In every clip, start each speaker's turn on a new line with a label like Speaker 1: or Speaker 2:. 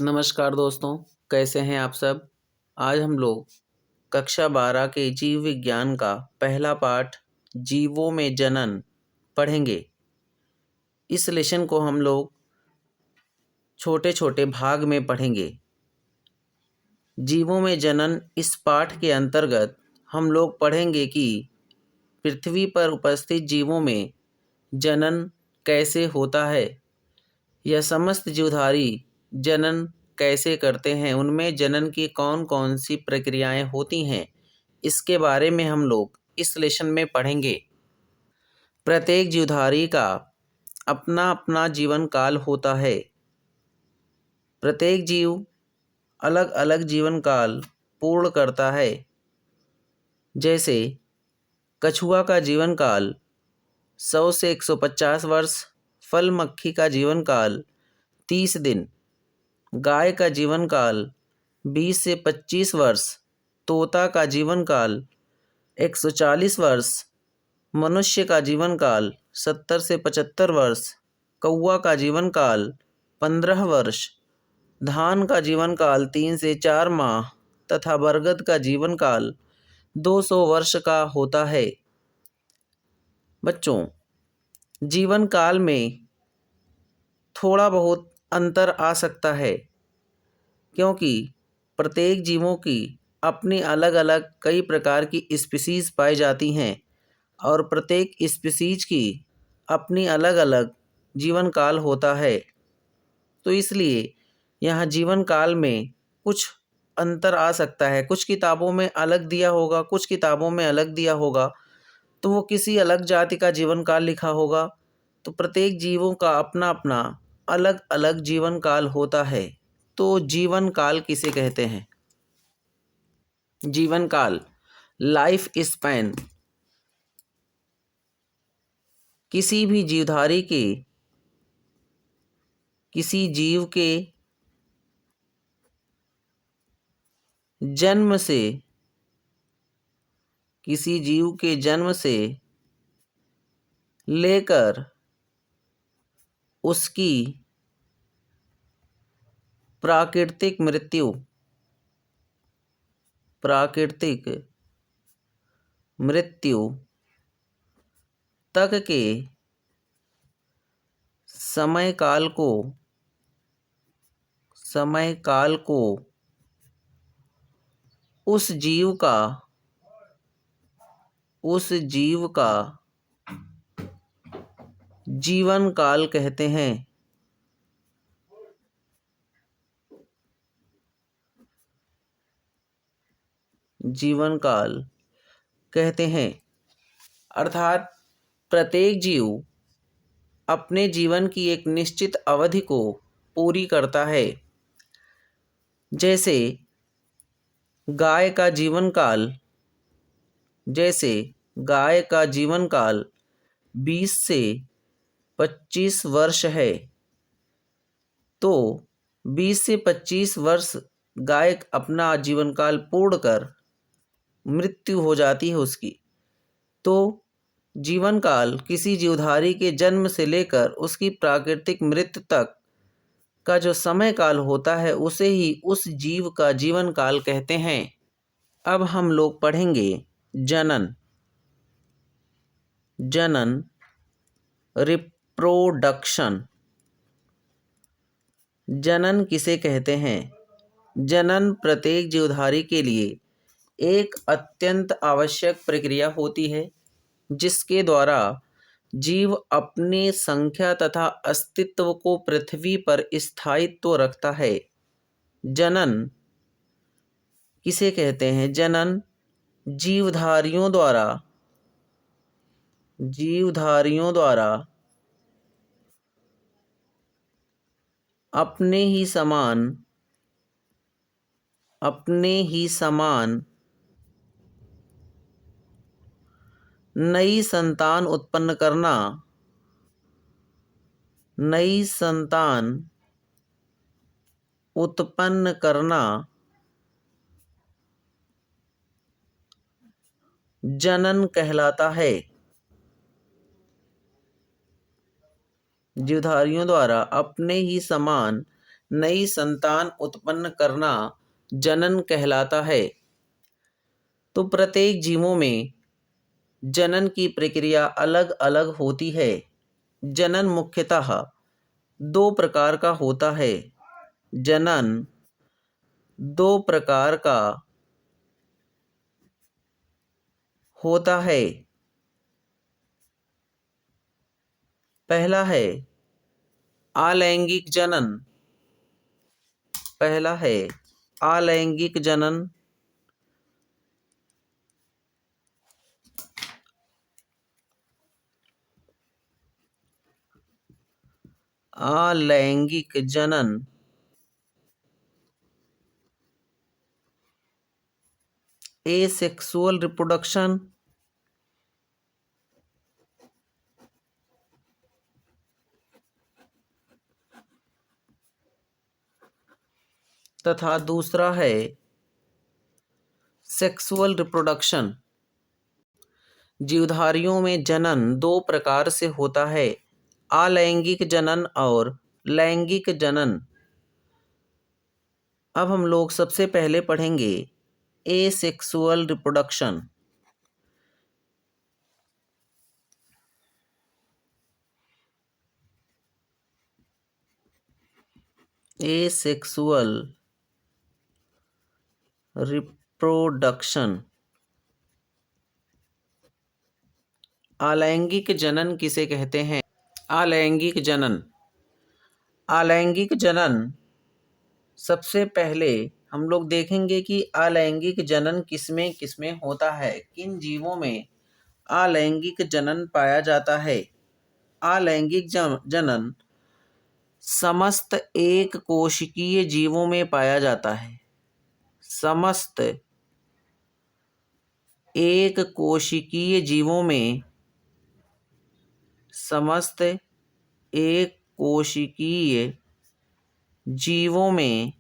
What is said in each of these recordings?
Speaker 1: नमस्कार दोस्तों, कैसे हैं आप सब। आज हम लोग कक्षा 12 के जीव विज्ञान का पहला पाठ जीवों में जनन पढ़ेंगे। इस लेसन को हम लोग छोटे छोटे भाग में पढ़ेंगे। जीवों में जनन इस पाठ के अंतर्गत हम लोग पढ़ेंगे कि पृथ्वी पर उपस्थित जीवों में जनन कैसे होता है। यह समस्त जीवधारी जनन कैसे करते हैं, उनमें जनन की कौन कौन सी प्रक्रियाएं होती हैं, इसके बारे में हम लोग इस लेसन में पढ़ेंगे। प्रत्येक जीवधारी का अपना अपना जीवन काल होता है। प्रत्येक जीव अलग अलग जीवन काल पूर्ण करता है। जैसे कछुआ का जीवन काल 100 से 150 वर्ष, फल मक्खी का जीवन काल 30 दिन, गाय का जीवन काल 20 से 25 वर्ष, तोता का जीवन काल 140 वर्ष, मनुष्य का जीवन काल 70 से 75 वर्ष, कौवा का जीवन काल 15 वर्ष, धान का जीवन काल 3 से 4 माह तथा बरगद का जीवन काल 200 वर्ष का होता है। बच्चों, जीवन काल में थोड़ा बहुत अंतर आ सकता है, क्योंकि प्रत्येक जीवों की अपनी अलग अलग कई प्रकार की स्पीसीज पाई जाती हैं और प्रत्येक स्पीसीज की अपनी अलग अलग जीवन काल होता है। तो इसलिए यहाँ जीवन काल में कुछ अंतर आ सकता है। कुछ किताबों में अलग दिया होगा, कुछ किताबों में अलग दिया होगा, तो वो किसी अलग जाति का जीवन काल लिखा होगा। तो प्रत्येक जीवों का अपना अपना अलग अलग जीवन काल होता है। तो जीवन काल किसे कहते हैं? जीवन काल, लाइफ स्पैन, किसी भी जीवधारी के, किसी जीव के जन्म से, किसी जीव के जन्म से लेकर उसकी प्राकृतिक मृत्यु, प्राकृतिक मृत्यु तक के समय काल को, समय काल को उस जीव का, उस जीव का जीवन काल कहते हैं। जीवन काल कहते हैं। अर्थात प्रत्येक जीव अपने जीवन की एक निश्चित अवधि को पूरी करता है। जैसे गाय का जीवन काल, जैसे गाय का जीवन काल 20 से 25 वर्ष है। तो 20 से 25 वर्ष गाय अपना जीवन काल पूर्ण कर मृत्यु हो जाती है उसकी। तो जीवन काल किसी जीवधारी के जन्म से लेकर उसकी प्राकृतिक मृत्यु तक का जो समय काल होता है, उसे ही उस जीव का जीवन काल कहते हैं। अब हम लोग पढ़ेंगे जनन। जनन, रिप्रोडक्शन। जनन किसे कहते हैं? जनन प्रत्येक जीवधारी के लिए एक अत्यंत आवश्यक प्रक्रिया होती है, जिसके द्वारा जीव अपनी संख्या तथा अस्तित्व को पृथ्वी पर स्थायित्व रखता है। जनन किसे कहते हैं? जनन जीवधारियों द्वारा, जीवधारियों द्वारा अपने ही समान, अपने ही समान नई संतान उत्पन्न करना, नई संतान उत्पन्न करना जनन कहलाता है। जीवधारियों द्वारा अपने ही समान नई संतान उत्पन्न करना जनन कहलाता है। तो प्रत्येक जीवों में जनन की प्रक्रिया अलग अलग होती है। जनन मुख्यतः दो प्रकार का होता है। जनन दो प्रकार का होता है। पहला है अलैंगिक जनन। पहला है अलैंगिक जनन। अलैंगिक जनन एसेक्सुअल रिप्रोडक्शन तथा दूसरा है सेक्सुअल रिप्रोडक्शन। जीवधारियों में जनन दो प्रकार से होता है, अलैंगिक जनन और लैंगिक जनन। अब हम लोग सबसे पहले पढ़ेंगे एसेक्सुअल रिप्रोडक्शन। Asexual reproduction. अलैंगिक जनन किसे कहते हैं? अलैंगिक जनन। अलैंगिक जनन सबसे पहले हम लोग देखेंगे कि अलैंगिक जनन किसमें किसमें होता है, किन जीवों में अलैंगिक जनन पाया जाता है। अलैंगिक जनन समस्त एक कोशिकीय जीवों में पाया जाता है। समस्त एक कोशिकीय जीवों में, समस्त एक कोशिकीय जीवों में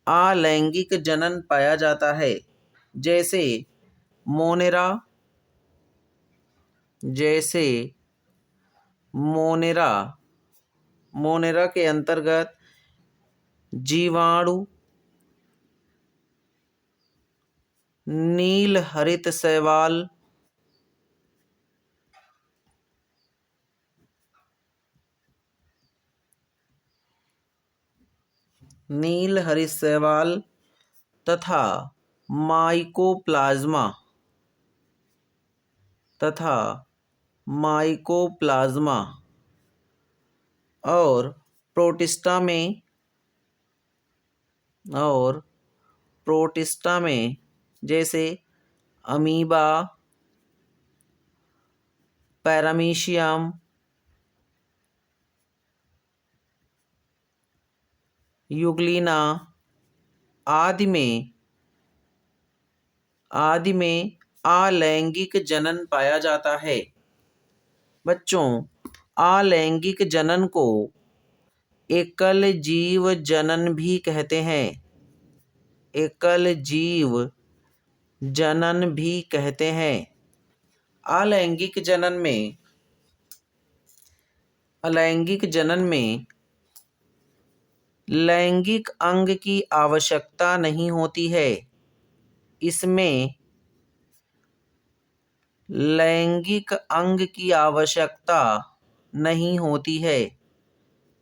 Speaker 1: अलैंगिक जनन पाया जाता है। जैसे मोनेरा, जैसे मोनेरा, मोनेरा के अंतर्गत जीवाणु नील हरित शैवाल, नील हरित शैवाल तथा माइकोप्लाज्मा, तथा माइकोप्लाज्मा और प्रोटिस्टा में, और प्रोटिस्टा में जैसे अमीबा, पैरामीशियम, यूग्लिना आदि में अलैंगिक जनन पाया जाता है। बच्चों, अलैंगिक जनन को एकल जीव जनन भी कहते हैं। एकल जीव जनन भी कहते हैं। अलैंगिक जनन में लैंगिक अंग की आवश्यकता नहीं होती है। इसमें लैंगिक अंग की आवश्यकता नहीं होती है।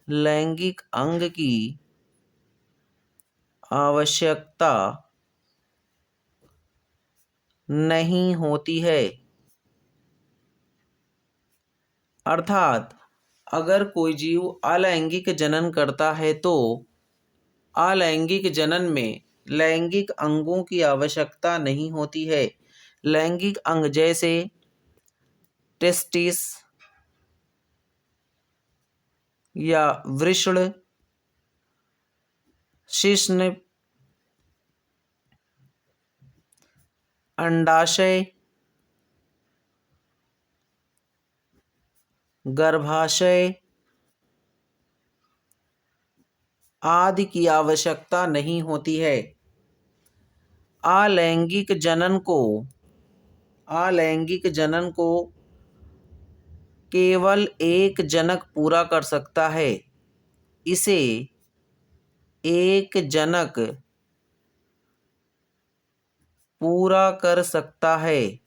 Speaker 1: लैंगिक अंग की आवश्यकता नहीं होती है। अर्थात अगर कोई जीव अलैंगिक जनन करता है तो अलैंगिक जनन में लैंगिक अंगों की आवश्यकता नहीं होती है। लैंगिक अंग जैसे टेस्टिस या वृषण, शिश्न, अंडाशय, गर्भाशय आदि की आवश्यकता नहीं होती है। अलैंगिक जनन को केवल एक जनक पूरा कर सकता है। इसे एक जनक पूरा कर सकता है।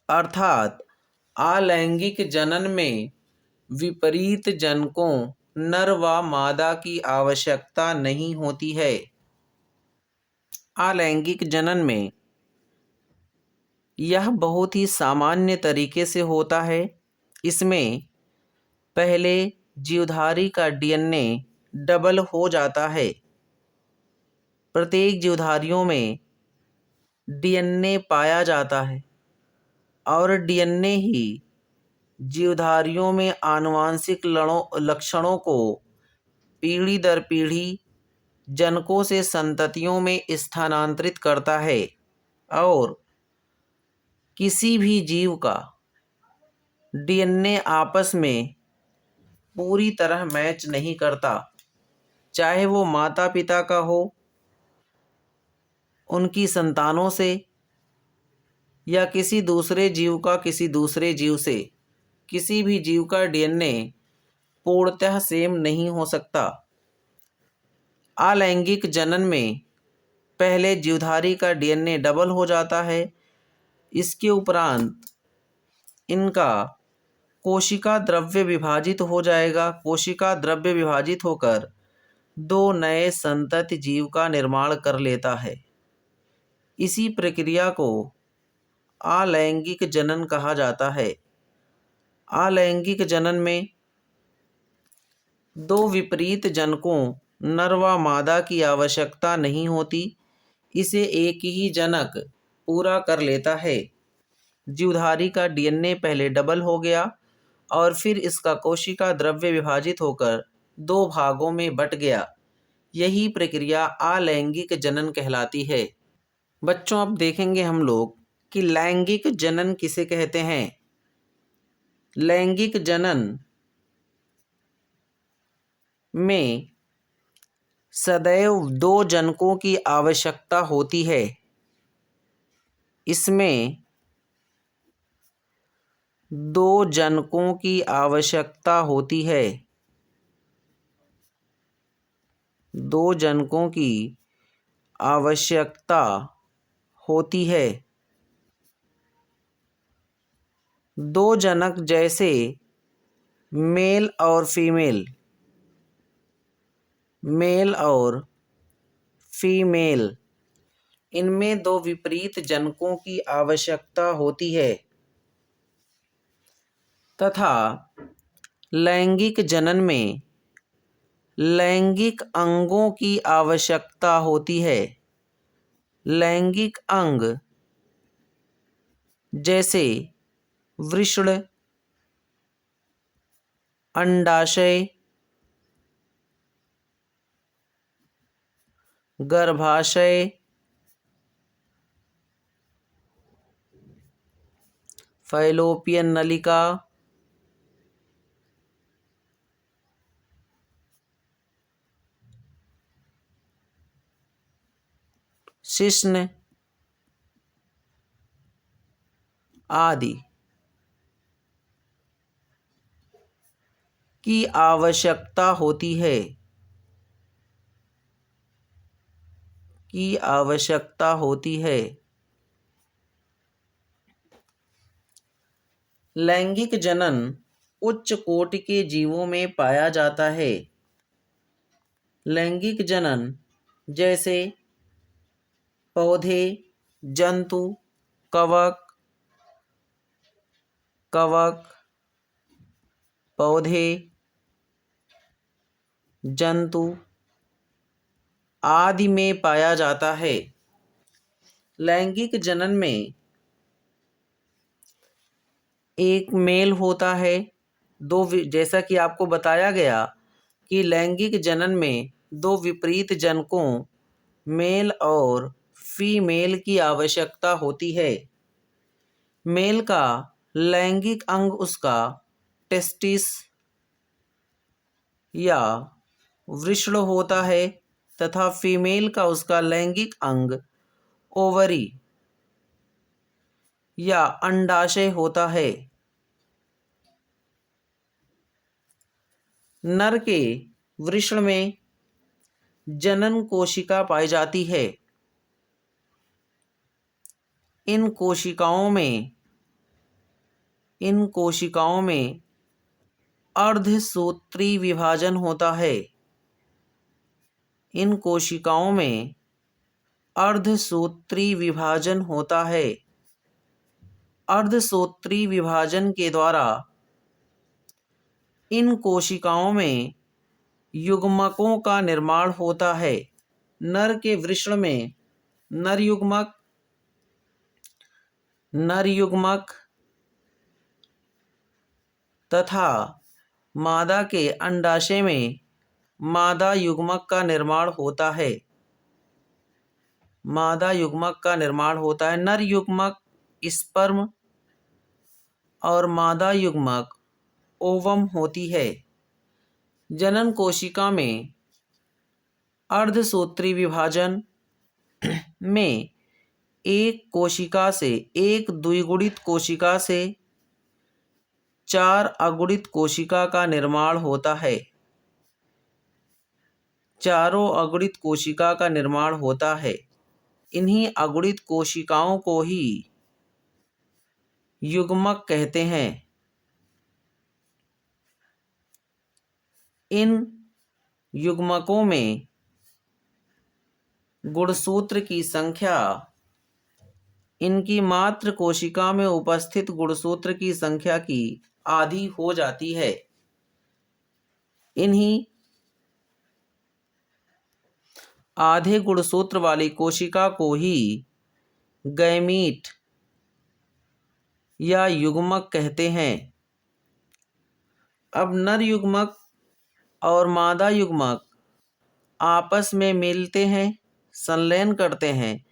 Speaker 1: अर्थात अलैंगिक जनन में विपरीत जनकों नर व मादा की आवश्यकता नहीं होती है। अलैंगिक जनन में यह बहुत ही सामान्य तरीके से होता है। इसमें पहले जीवधारी का डीएनए डबल हो जाता है। प्रत्येक जीवधारियों में डीएनए पाया जाता है और डीएनए ही जीवधारियों में आनुवांशिक लक्षणों को पीढ़ी दर पीढ़ी जनकों से संततियों में स्थानांतरित करता है और किसी भी जीव का डीएनए आपस में पूरी तरह मैच नहीं करता, चाहे वो माता पिता का हो, उनकी संतानों से, या किसी दूसरे जीव का किसी दूसरे जीव से। किसी भी जीव का डीएनए पूर्णतः सेम नहीं हो सकता। अलैंगिक जनन में पहले जीवधारी का डीएनए डबल हो जाता है। इसके उपरांत इनका कोशिका द्रव्य विभाजित हो जाएगा। कोशिका द्रव्य विभाजित होकर दो नए संतति जीव का निर्माण कर लेता है। इसी प्रक्रिया को अलैंगिक जनन कहा जाता है। अलैंगिक जनन में दो विपरीत जनकों नर व मादा की आवश्यकता नहीं होती। इसे एक ही जनक पूरा कर लेता है। जीवधारी का डीएनए पहले डबल हो गया और फिर इसका कोशिका द्रव्य विभाजित होकर दो भागों में बट गया। यही प्रक्रिया अलैंगिक जनन कहलाती है। बच्चों, अब देखेंगे हम लोग कि लैंगिक जनन किसे कहते हैं। लैंगिक जनन में सदैव दो जनकों की आवश्यकता होती है। इसमें दो जनकों की आवश्यकता होती है। दो जनकों की आवश्यकता होती है। दो जनक जैसे मेल और फीमेल, मेल और फीमेल, इनमें दो विपरीत जनकों की आवश्यकता होती है। तथा लैंगिक जनन में लैंगिक अंगों की आवश्यकता होती है। लैंगिक अंग जैसे वृषण, अंडाशय, गर्भाशय, फैलोपियन नलिका, शिश्न आदि की आवश्यकता होती है। लैंगिक जनन उच्च कोटि के जीवों में पाया जाता है। लैंगिक जनन जैसे पौधे, जंतु, कवक, पौधे, जंतु आदि में पाया जाता है। लैंगिक जनन में एक मेल होता है। जैसा कि आपको बताया गया कि लैंगिक जनन में दो विपरीत जनकों मेल और फीमेल की आवश्यकता होती है। मेल का लैंगिक अंग उसका टेस्टिस या वृषण होता है तथा फीमेल का उसका लैंगिक अंग ओवरी या अंडाशय होता है। नर के वृषण में जनन कोशिका पाई जाती है। इन कोशिकाओं में अर्धसूत्री विभाजन होता है। इन कोशिकाओं में अर्धसूत्री विभाजन होता है। अर्धसूत्री विभाजन के द्वारा इन कोशिकाओं में युग्मकों का निर्माण होता है। नर के वृषण में नर युग्मक तथा मादा के अंडाशय में मादा युग्मक का निर्माण होता है। नर युग्मक स्पर्म और मादा युग्मक ओवम होती है। जनन कोशिका में अर्धसूत्री विभाजन में एक द्विगुणित कोशिका से 4 अगुणित कोशिका का निर्माण होता है। चारों अगुणित कोशिका का निर्माण होता है। इन्हीं अगुणित कोशिकाओं को ही युग्मक कहते हैं। इन युग्मकों में गुणसूत्र की संख्या इनकी मात्र कोशिका में उपस्थित गुणसूत्र की संख्या की आधी हो जाती है। इन्हीं आधे गुणसूत्र वाली कोशिका को ही गैमीट या युग्मक कहते हैं। अब नर युग्मक और मादा युग्मक आपस में मिलते हैं, संलयन करते हैं,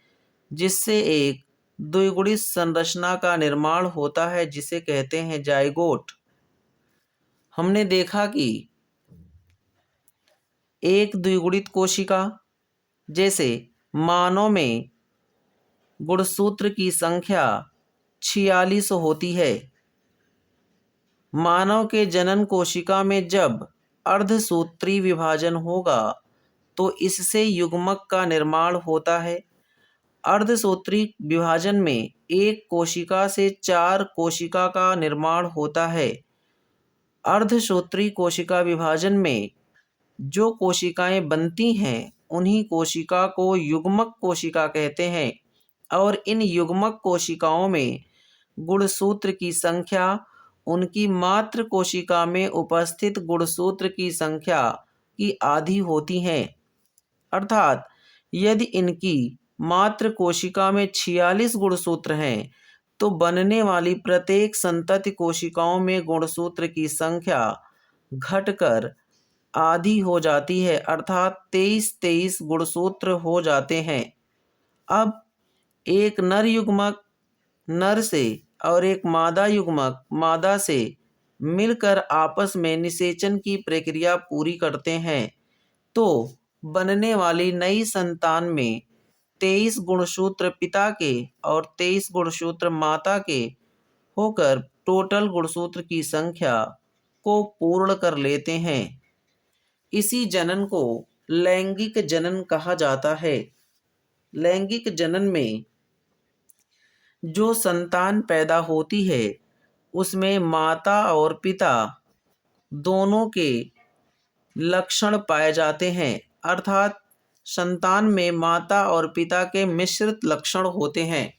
Speaker 1: जिससे एक द्विगुणित संरचना का निर्माण होता है, जिसे कहते हैं जाइगोट। हमने देखा कि एक द्विगुणित कोशिका, जैसे मानव में गुणसूत्र की संख्या 46 होती है। मानव के जनन कोशिका में जब अर्धसूत्री विभाजन होगा तो इससे युग्मक का निर्माण होता है। अर्धसूत्री विभाजन में एक कोशिका से 4 कोशिका का निर्माण होता है। अर्धसूत्री कोशिका विभाजन में जो कोशिकाएं बनती हैं उन्हीं कोशिका को युग्मक कोशिका कहते हैं और इन युग्मक कोशिकाओं में गुणसूत्र की संख्या उनकी मात्र कोशिका में उपस्थित गुणसूत्र की संख्या की आधी होती है। अर्थात यदि इनकी मात्र कोशिका में 46 गुणसूत्र हैं तो बनने वाली प्रत्येक संतति कोशिकाओं में गुणसूत्र की संख्या घटकर आधी हो जाती है, अर्थात 23 गुणसूत्र हो जाते हैं। अब एक नर युग्मक नर से और एक मादा युग्मक मादा से मिलकर आपस में निषेचन की प्रक्रिया पूरी करते हैं तो बनने वाली नई संतान में 23 गुणसूत्र पिता के और 23 गुणसूत्र माता के होकर टोटल गुणसूत्र की संख्या को पूर्ण कर लेते हैं। इसी जनन को लैंगिक जनन कहा जाता है। लैंगिक जनन में जो संतान पैदा होती है उसमें माता और पिता दोनों के लक्षण पाए जाते हैं, अर्थात संतान में माता और पिता के मिश्रित लक्षण होते हैं।